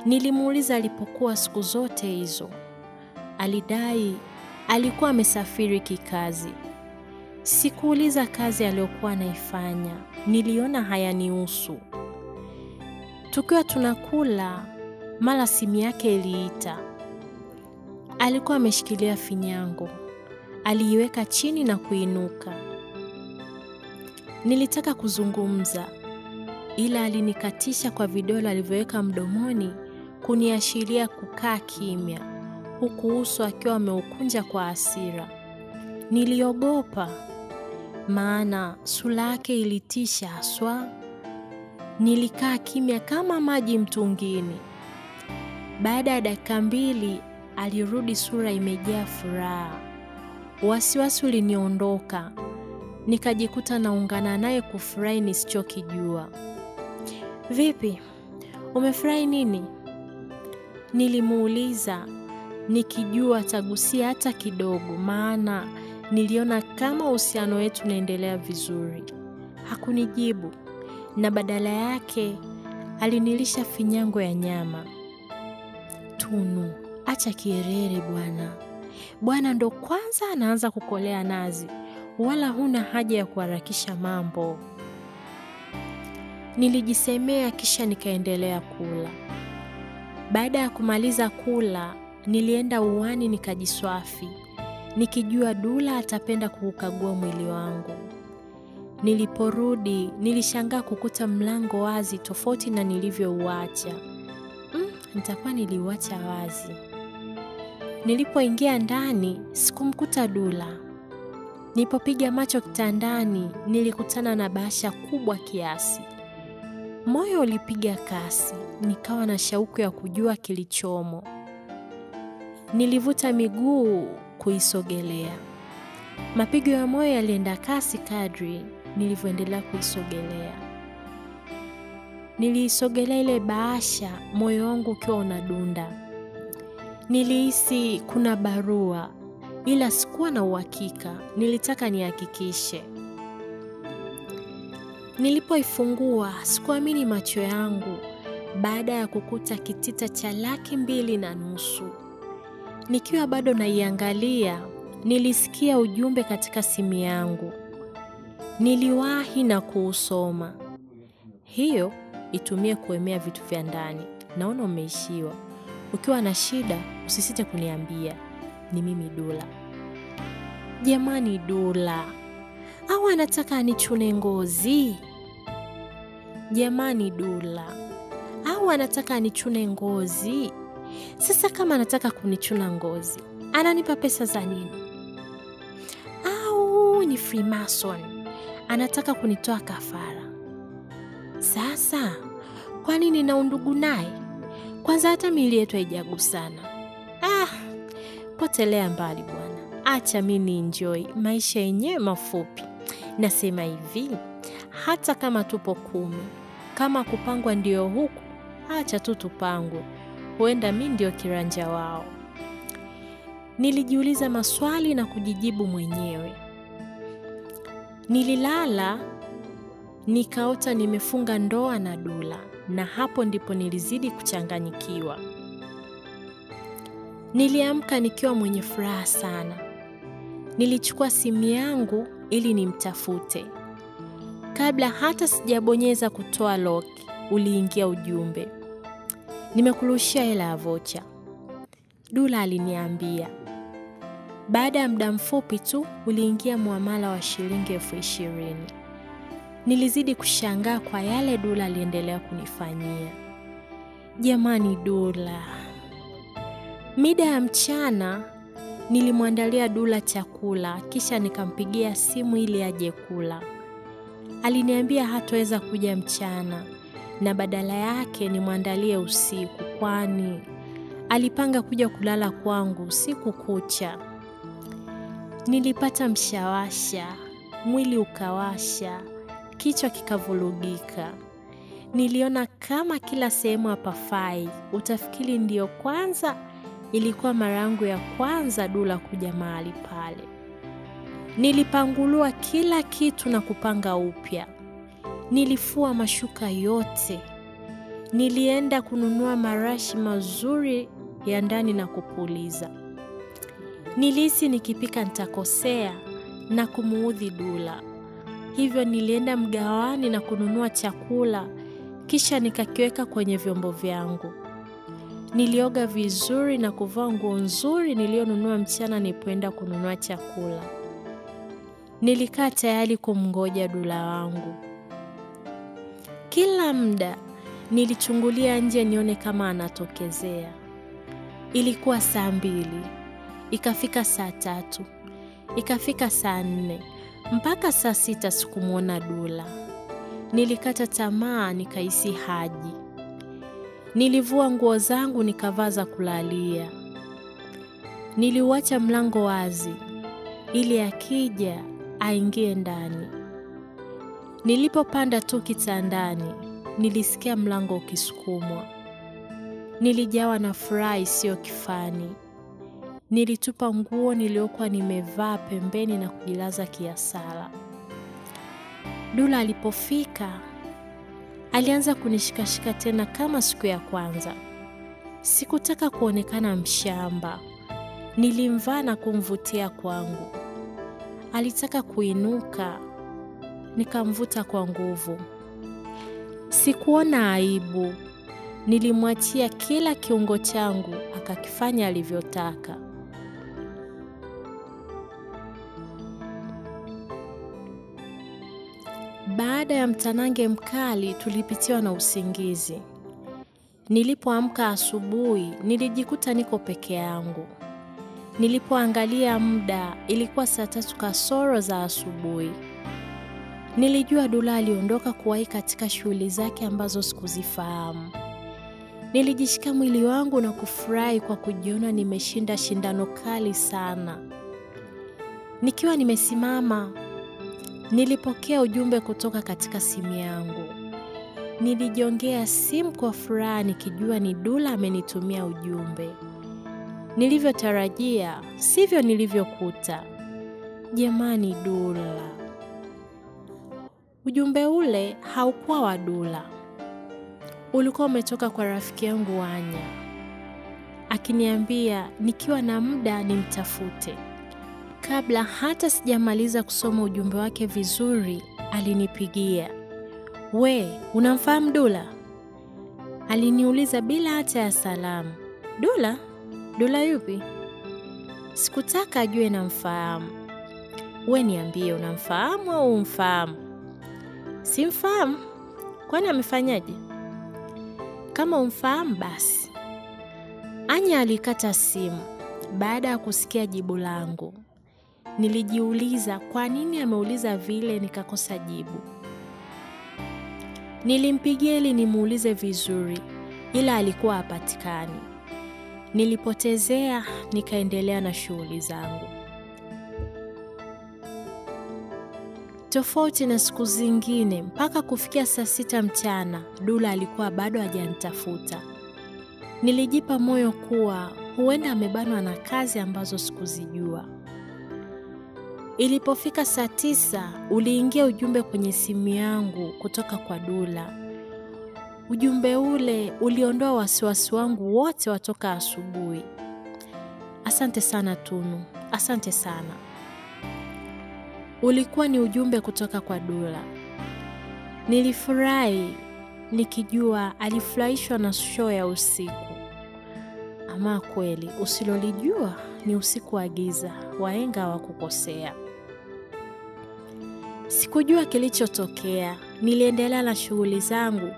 Nilimuuliza alipokuwa siku zote hizo. Alidai alikuwa amesafiri kikazi. Sikuuliza kazi aliyokuwa anaifanya, niliona hayanihusu. Tukiwa tunakula, mara simu yake iliita. Alikuwa ameshikilia finyango. Aliiweka chini na kuinuka. Nilitaka kuzungumza, ila alinikatisha kwa vidole alivyoweka mdomoni kuniashiria kukaa kimya, huku uso akiwa ameukunja kwa hasira. Niliogopa, maana sura yake ilitisha haswa. Nilikaa kimya kama maji mtungini. Baada ya dakika 2 alirudi, sura imejaa furaha. Wasiwasi uliniondoka. Nikajikuta naungana naye kufurahi nisichokijua. Vipi? Umefurahi nini? Nilimuuliza nikijua atagusia hata kidogo, maana niliona kama uhusiano wetu unaendelea vizuri. Hakunijibu, na badala yake alinilisha finyango ya nyama. Tunu, acha kierere bwana. Bwana ndo kwanza anaanza kukolea nazi, wala huna haja ya kuharakisha mambo. Nilijisemea kisha nikaendelea kula. Baada ya kumaliza kula, nilienda uani nikajiswafi, nikijua Dula atapenda kukagua mwili wangu. Niliporudi, nilishangaa kukuta mlango wazi tofauti na nilivyouacha. Nitakuwa niliuacha wazi. Nilipoingia ndani, sikumkuta Dula. Nilipopiga macho kitandani, nilikutana na bahasha kubwa kiasi. Moyo ulipiga kasi, nikawa na shauku ya kujua kilichomo. Nilivuta miguu kuisogelea. Mapigo ya moyo yalienda kasi kadri nilivyoendelea kuisogelea. Niliisogelea ile bahasha, moyo wangu ukiwa unadunda. Nilihisi kuna barua, ila sikuwa na uhakika. Nilitaka nihakikishe. Nilipoifungua, sikuamini macho yangu baada ya kukuta kitita cha 2,500. Nikiwa bado naiangalia, nilisikia ujumbe katika simu yangu. Niliwahi na kuusoma. Hiyo itumie kuemea vitu vya ndani. Naona umeishiwa. Ukiwa na shida, usisite kuniambia. Ni mimi Dula. Jamani Dula, au anataka anichune ngozi? Jamani Dula, au anataka anichune ngozi? Sasa kama anataka kunichuna ngozi, ananipa pesa za nini? Au ni Freemason, anataka kunitoa kafara? Sasa kwa nini na undugu naye? Kwanza hata miili yetu haijagusana. Potelea mbali bwana. Acha mimi enjoy maisha yenyewe mafupi. Nasema hivi, hata kama tupo 10, kama kupangwa ndio huku, acha tu tupangwe. Huenda mimi ndio kiranja wao. Nilijiuliza maswali na kujijibu mwenyewe. Nililala, nikaota nimefunga ndoa na Dula, na hapo ndipo nilizidi kuchanganyikiwa. Niliamka nikiwa mwenye furaha sana. Nilichukua simu yangu ili nimtafute. Kabla hata sijabonyeza kutoa lock, uliingia ujumbe. Nimekurushia hela ya vocha, Dula aliniambia. Baada ya muda mfupi tu uliingia muamala wa shilingi 20,000. Nilizidi kushangaa kwa yale Dula aliendelea kunifanyia. Jamani Dula. Mida ya mchana nilimwandalia Dula chakula, kisha nikampigia simu ili aje kula. Aliniambia hataweza kuja mchana na badala yake nimwandalie usiku, kwani alipanga kuja kulala kwangu usiku kucha. Nilipata mshawasha, mwili ukawasha, kichwa kikavurugika. Niliona kama kila sehemu hapafai. Utafikiri ndio kwanza ilikuwa mara yangu ya kwanza Dula kuja mahali pale. Nilipangulua kila kitu na kupanga upya. Nilifua mashuka yote. nilienda kununua marashi mazuri ya ndani na kupuliza. Nilihisi nikipika nitakosea na kumuudhi Dula. Hivyo nilienda mgawani na kununua chakula, kisha nikakiweka kwenye vyombo vyangu. Nilioga vizuri na kuvaa nguo nzuri nilionunua mchana nilipoenda kununua chakula. Nilikaa tayari kumngoja Dula wangu. Kila muda nilichungulia nje nione kama anatokezea. Ilikuwa saa 2, ikafika saa 3, ikafika saa 4, mpaka saa 6 sikumuona Dula. Nilikata tamaa, nikahisi haji. Nilivua nguo zangu nikavaa za kulalia. Niliuacha mlango wazi ili akija aingie ndani. Nilipopanda tu kitandani, nilisikia mlango ukisukumwa. Nilijawa na furaha isiyo kifani. Nilitupa nguo niliokuwa nimevaa pembeni na kujilaza kiasala. Dula alipofika, alianza kunishikashika tena kama siku ya kwanza. Sikutaka kuonekana mshamba. Nilimvaa na kumvutia kwangu. Alitaka kuinuka, nikamvuta kwa nguvu. Sikuona aibu. Nilimwachia kila kiungo changu, akakifanya alivyotaka. Baada ya mtanange mkali tulipitiwa na usingizi. Nilipoamka asubuhi, nilijikuta niko peke yangu. Nilipoangalia muda, ilikuwa saa 3 kasoro za asubuhi. Nilijua Dula aliondoka kuwahi katika shughuli zake ambazo sikuzifahamu. Nilijishika mwili wangu na kufurahi kwa kujiona nimeshinda shindano kali sana. Nikiwa nimesimama, nilipokea ujumbe kutoka katika simu yangu. Nilijongea simu kwa furaha nikijua ni Dula amenitumia ujumbe. Nilivyotarajia, sivyo nilivyokuta. Jamani Dula. Ujumbe ule haukuwa wa Dula. Ulikuwa umetoka kwa rafiki yangu Wanya. Akiniambia nikiwa na muda nimtafute. Kabla hata sijamaliza kusoma ujumbe wake vizuri, alinipigia. "We, unamfahamu Dula?" Aliniuliza bila hata ya salamu. "Dula? Dula yupi?" Sikutaka ajue namfahamu. "We niambie unamfahamu au umfahamu?" "Simfahamu. Kwani amefanyaje?" "Kama umfahamu basi." Anya alikata simu baada ya kusikia jibu langu. Nilijiuliza kwa nini ameuliza vile nikakosa jibu. Nilimpigia ili nimuulize vizuri, ila alikuwa hapatikani. Nilipotezea, nikaendelea na shughuli zangu. Tofauti na siku zingine, mpaka kufikia saa 6 mchana, Dula alikuwa bado hajanitafuta. Nilijipa moyo kuwa huenda amebanwa na kazi ambazo sikuzijua. Ilipofika saa 9, uliingia ujumbe kwenye simu yangu kutoka kwa Dula. Ujumbe ule uliondoa wasiwasi wangu wote watoka asubuhi. "Asante sana Tunu, asante sana." Ulikuwa ni ujumbe kutoka kwa Dula. Nilifurahi nikijua alifurahishwa na show ya usiku. Ama kweli usilolijua ni usiku wa giza, wahenga hawakukosea. Sikujua kilichotokea. Niliendelea na shughuli zangu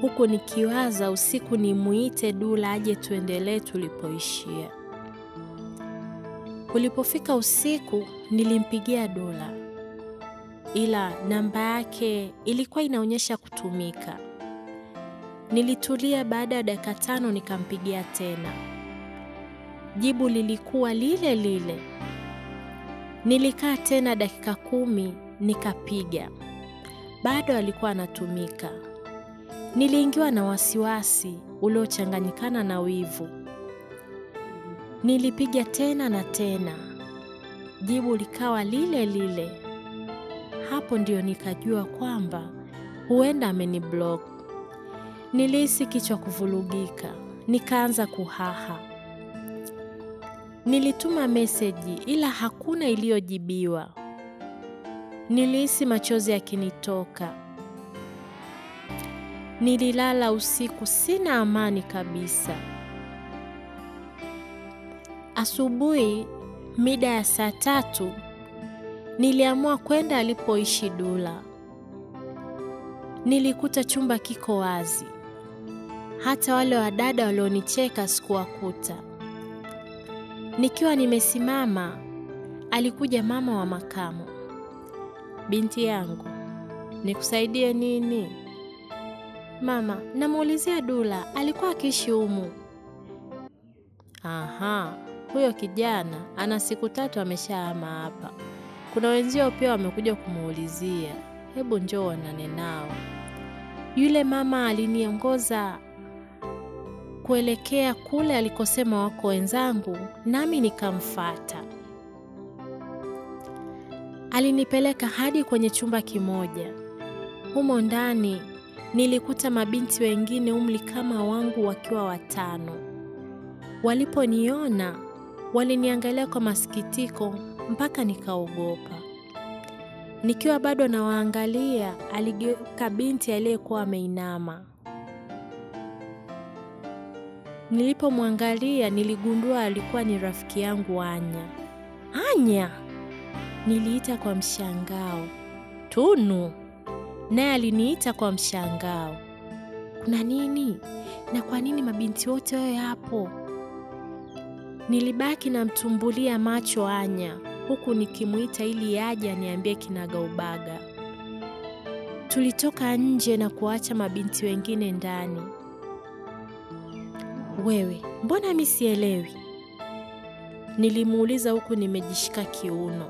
huku nikiwaza usiku nimuite Dula aje tuendelee tulipoishia. Ulipofika usiku nilimpigia Dula, ila namba yake ilikuwa inaonyesha kutumika. Nilitulia, baada ya dakika 5 nikampigia tena. Jibu lilikuwa lile lile. Nilikaa tena dakika 10 nikapiga. Bado alikuwa anatumika. Niliingiwa na wasiwasi uliochanganyikana na wivu. Nilipiga tena na tena. Jibu likawa lile lile. Hapo ndio nikajua kwamba huenda ameniblock. Nilihisi kichwa kuvurugika, nikaanza kuhaha. Nilituma meseji ila hakuna iliyojibiwa. Nilihisi machozi yakinitoka. Nililala usiku sina amani kabisa. Asubuhi mida ya 3:00 niliamua kwenda alipoishi Dula. Nilikuta chumba kiko wazi. Hata wale wadada walionicheka sikuwakuta. Nikiwa nimesimama, alikuja mama wa makamo. Binti yangu, nikusaidie nini? Mama, namuulizia Dula, alikuwa akiishi humu. Aha, huyo kijana ana siku 3 ameshahama hapa. Kuna wenzio pia wamekuja kumuulizia. Hebu njoo onane nao. Yule mama aliniongoza kuelekea kule alikosema wako wenzangu, nami nikamfuata. Alinipeleka hadi kwenye chumba kimoja. Humo ndani nilikuta mabinti wengine umri kama wangu wakiwa 5. Waliponiona waliniangalia kwa masikitiko mpaka nikaogopa. Nikiwa bado nawaangalia, aligeuka binti aliyekuwa ameinama. Nilipomwangalia niligundua alikuwa ni rafiki yangu Anya. Anya! Niliita kwa mshangao. Tunu! Naye aliniita kwa mshangao. Kuna nini? Na kwa nini mabinti wote wao hapo? Nilibaki namtumbulia macho Anya, huku nikimuita ili aje aniambie kinagaubaga. Tulitoka nje na kuacha mabinti wengine ndani. Wewe, mbona mimi sielewi? Nilimuuliza huku nimejishika kiuno.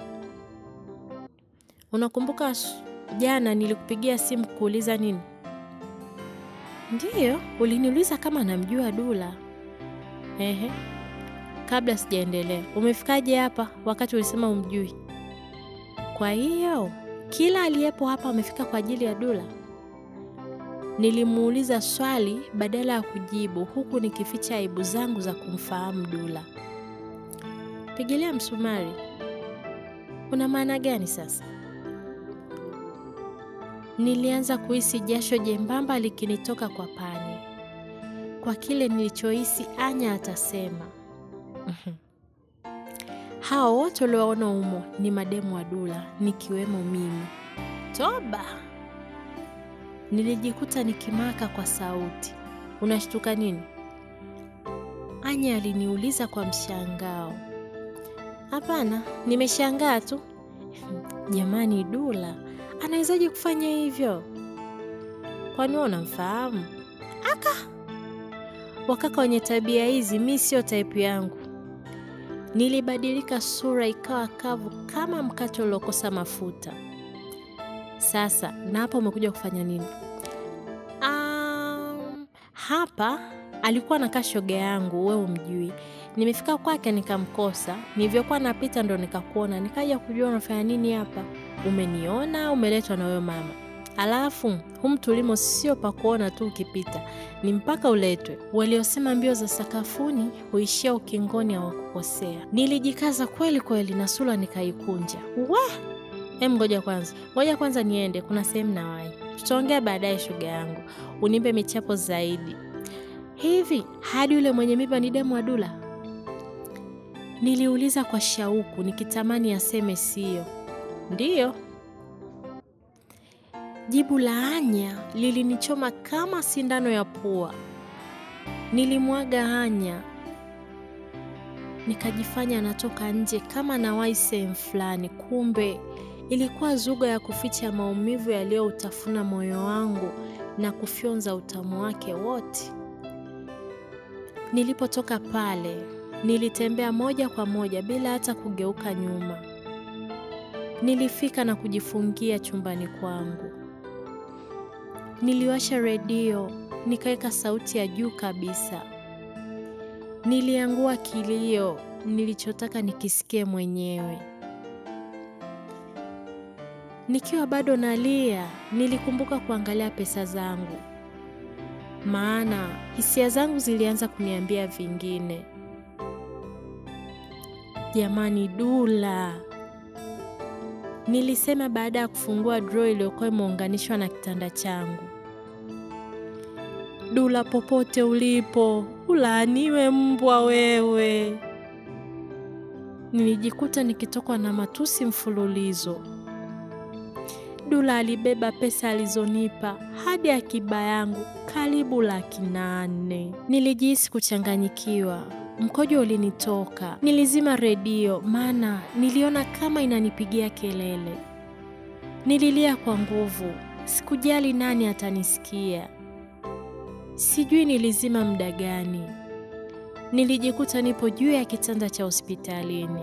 Unakumbuka jana nilikupigia simu kuuliza nini? Ndiyo, uliniuliza kama namjua Dula. Ehe. Kabla sijaendelea, umefikaje hapa wakati ulisema umjui? Kwa hiyo, kila aliyepo hapa amefika kwa ajili ya Dula? Nilimuuliza swali badala ya kujibu, huku nikificha aibu zangu za kumfahamu Dula. Pigilia msumari. Una maana gani sasa? Nilianza kuhisi jasho jembamba likinitoka kwa pani. Kwa kile nilichohisi Anya atasema. Hao wote walioona humo ni mademu wa Dula, nikiwemo mimi. Toba! Nilijikuta nikimaka kwa sauti. Unashtuka nini? Anya aliniuliza kwa mshangao. Hapana, nimeshangaa tu. Jamani, Dula anawezaje kufanya hivyo? Kwani wewe unamfahamu? Wakaka wenye tabia hizi mimi sio type yangu. Nilibadilika, sura ikawa kavu kama mkate uliokosa mafuta. Sasa, na hapa umekuja kufanya nini? Hapa alikuwa anakaa shoga yangu, wewe umjui. Nimefika kwake nikamkosa. Nilivyokuwa napita ndo nikakuona. Nikaja kujua unafanya nini hapa. Umeniona, umeletwa na wewe mama. Alafu, tulimo sio pa kuona tu ukipita. Ni mpaka uletwe. Waliosema mbio za sakafuni huishia ukingoni hawakukosea. Nilijikaza kweli kweli na sura nikaikunja. Ngoja kwanza niende, kuna sehemu nawahi. Tutaongea baadaye shoga yangu. Unipe michapo zaidi. Hivi, hadi yule mwenye mimba ni demu wa Dula? Niliuliza kwa shauku nikitamani aseme sio. Ndiyo. Jibu la Anya lilinichoma kama sindano ya pua. Nilimwaga Anya. Nikajifanya natoka nje kama nawahi sehemu fulani, kumbe ilikuwa zuga ya kuficha maumivu yaliyoutafuna moyo wangu na kufyonza utamu wake wote. Nilipotoka pale, nilitembea moja kwa moja bila hata kugeuka nyuma. Nilifika na kujifungia chumbani kwangu. Niliwasha redio, nikaweka sauti ya juu kabisa. Niliangua kilio, nilichotaka nikisikie mwenyewe. Nikiwa bado nalia, nilikumbuka kuangalia pesa zangu. maana hisia zangu zilianza kuniambia vingine. Jamani Dula, nilisema baada ya kufungua drawer iliyokuwa imeunganishwa na kitanda changu. Dula, popote ulipo, ulaaniwe mbwa wewe. Nilijikuta nikitokwa na matusi mfululizo. Dula alibeba pesa alizonipa hadi akiba yangu karibu 800,000. Nilijihisi kuchanganyikiwa. Mkojo ulinitoka. Nilizima redio maana niliona kama inanipigia kelele. Nililia kwa nguvu. Sikujali nani atanisikia. Sijui nilizima muda gani. Nilijikuta nipo juu ya kitanda cha hospitalini.